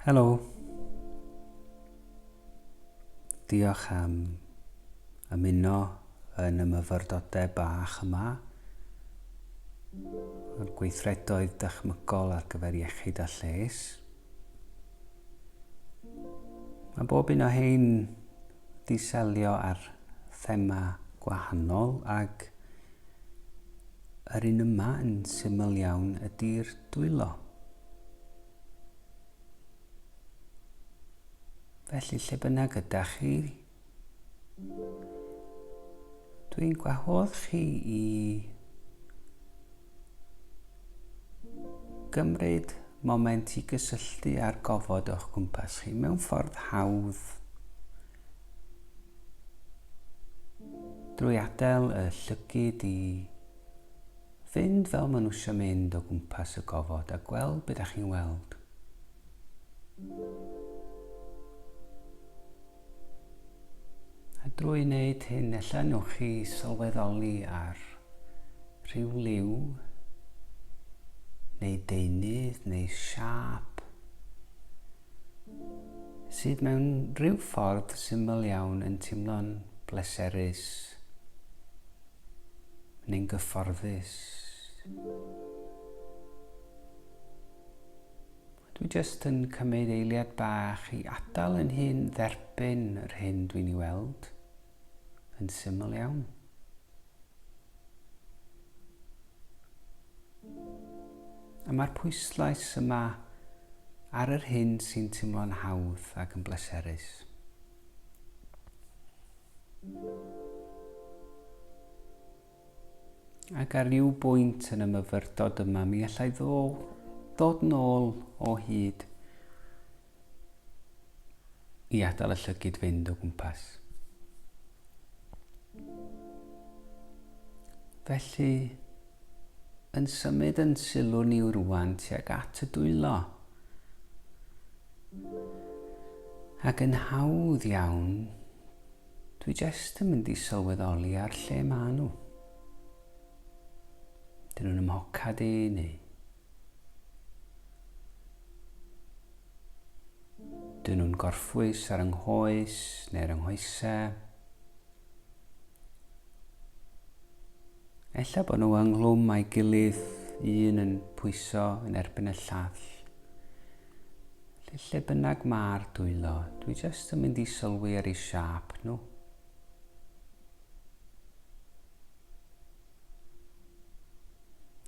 Helo. Diolch am ymuno yn y Myfyrdodau Bach yma. Mae'r Gweithredoedd Dychmygol ar gyfer Iechyd a Lles. Mae bob un o hein wedi selio ar thema gwahanol ac yr un yma yn syml iawn ydy'r dwylo. Felly lle bynnag ydych chi, dwi'n gwahodd chi i gymryd moment i gysylltu â'r gofod o'ch gwmpas chi mewn ffordd hawdd drwy adael y llygyd i fynd fel maen nhw eisiau mynd o gwmpas y gofod a gweld beth ydych chi'n weld. A drwy wneud hyn, ella nwch chi sylweddoli ar rhyw liw, neu deunydd, neu siap, sydd mewn rhyw ffordd syml iawn yn teimlo'n bleserus, neu'n gyfforddus. Dwi jyst yn cymryd eiliad bach i adael yn hyn dderbyn yr hyn dwi'n ei weld yn syml iawn. A mae'r pwyslais yma ar yr hyn sy'n teimlo'n hawdd ac yn bleserus. Ac ar ryw bwynt yn y myfyrdod yma, mi allai ddod nôl o hyd i adael y llygyd fynd o gwmpas. Felly, yn symud yn sylw ni rwan tuag at y dwylo. Ac yn hawdd iawn, dwi jyst yn mynd i sylweddoli ar lle maen nhw. Dyn nhw'n ymhocad i neu dyn nhw'n gorffwys ar ynghoes neu'r ynghoesau. Ella bod nhw ynglwm a'i gilydd, un yn pwyso yn erbyn y llall. Lle bynnag mae'r dwylo, dwi jyst yn mynd i sylwi ar ei siap nhw.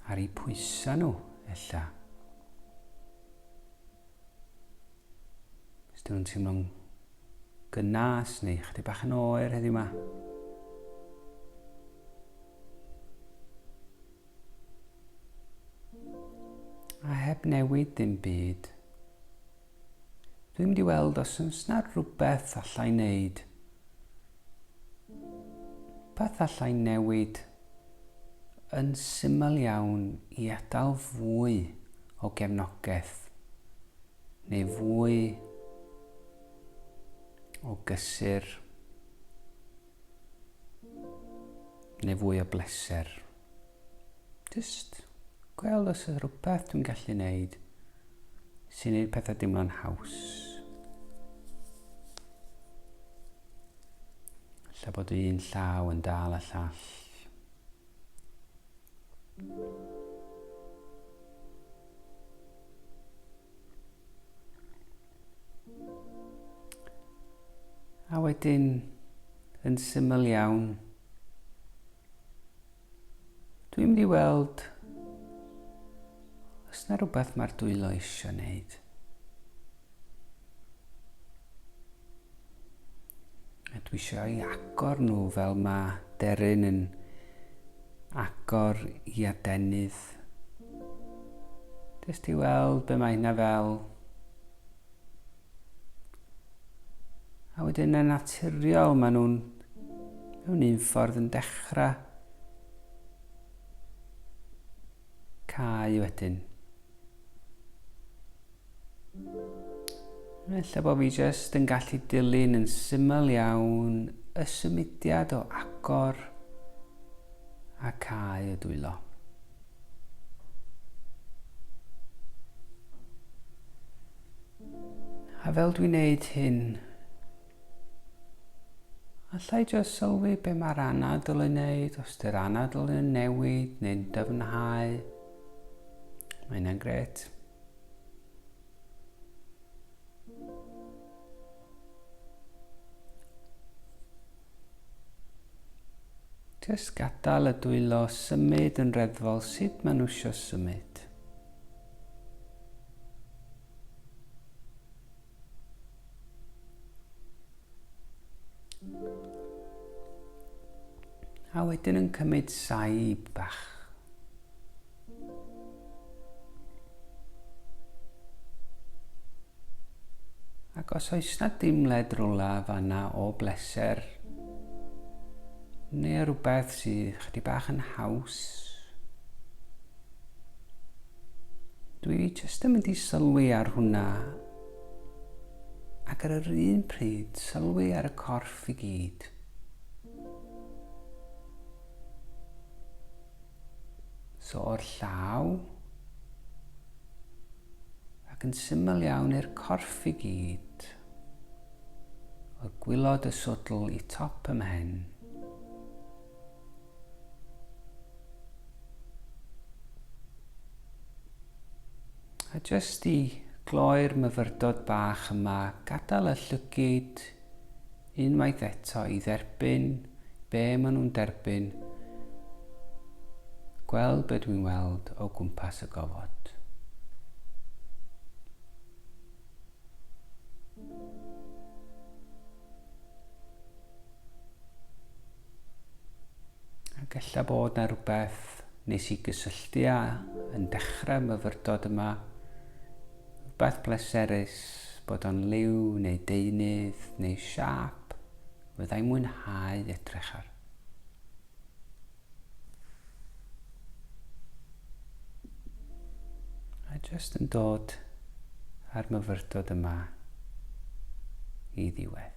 Ar ei pwysa nhw, ella. Os dyn nhw'n teimlo'n gynas neu chydig bach yn oer heddiw yma. A heb newid dim byd, dwi'n mynd i weld os oes na rhywbeth allai wneud. Beth allai newid yn syml iawn i adael fwy o gefnogaeth neu fwy o gysur neu fwy o bleser. Just gweld os yw rhywbeth dwi'n gallu wneud sy'n gwneud pethau deimlo'n haws. Ella bod un llaw yn dal y llall. A wedyn, yn syml iawn, dwi'n mynd i weld os na rhywbeth mae'r dwylo eisiau wneud. A dwi eisiau i agor nhw fel mae deryn yn agor i adenydd. Jyst i weld be mae hynna fel. A wedyn yn naturiol maen nhw'n mewn un ffordd yn dechrau cau wedyn. Ella bod fi jyst yn gallu dilyn yn syml iawn y symudiad o agor a cau y dwylo. A fel dwi'n neud hyn, allai jyst sylwi be mae'r anadl yn neud, os dy'r anadl yn newid neu'n dyfnhau. Mae hynna'n gret. Jyst gadael y dwylo symud yn reddfol sut maen nhw eisiau symud. A wedyn yn cymryd saib bach. Ac os oes na deimlad rwla fanna o bleser, neu rhywbeth sydd chydig bach yn haws, dwi jyst yn mynd i sylwi ar hwnna ac ar yr un pryd sylwi ar y corff i gyd. So o'r llaw ac yn syml iawn i'r corff i gyd, o'r gwylod y swdl i top ym mhen. A jyst i gloi'r myfyrdod bach yma, gadael y llygyd unwaith eto i dderbyn be maen nhw'n derbyn, gweld be dwi'n weld o gwmpas y gofod. Ac ella bod na rhywbeth nes i gysylltu â yn dechrau myfyrdod yma, rhywbeth pleserus, bod o'n liw neu deunydd neu siap, fyddai'n mwynhau edrych ar. A jyst yn dod ar myfyrdod yma i ddiwedd.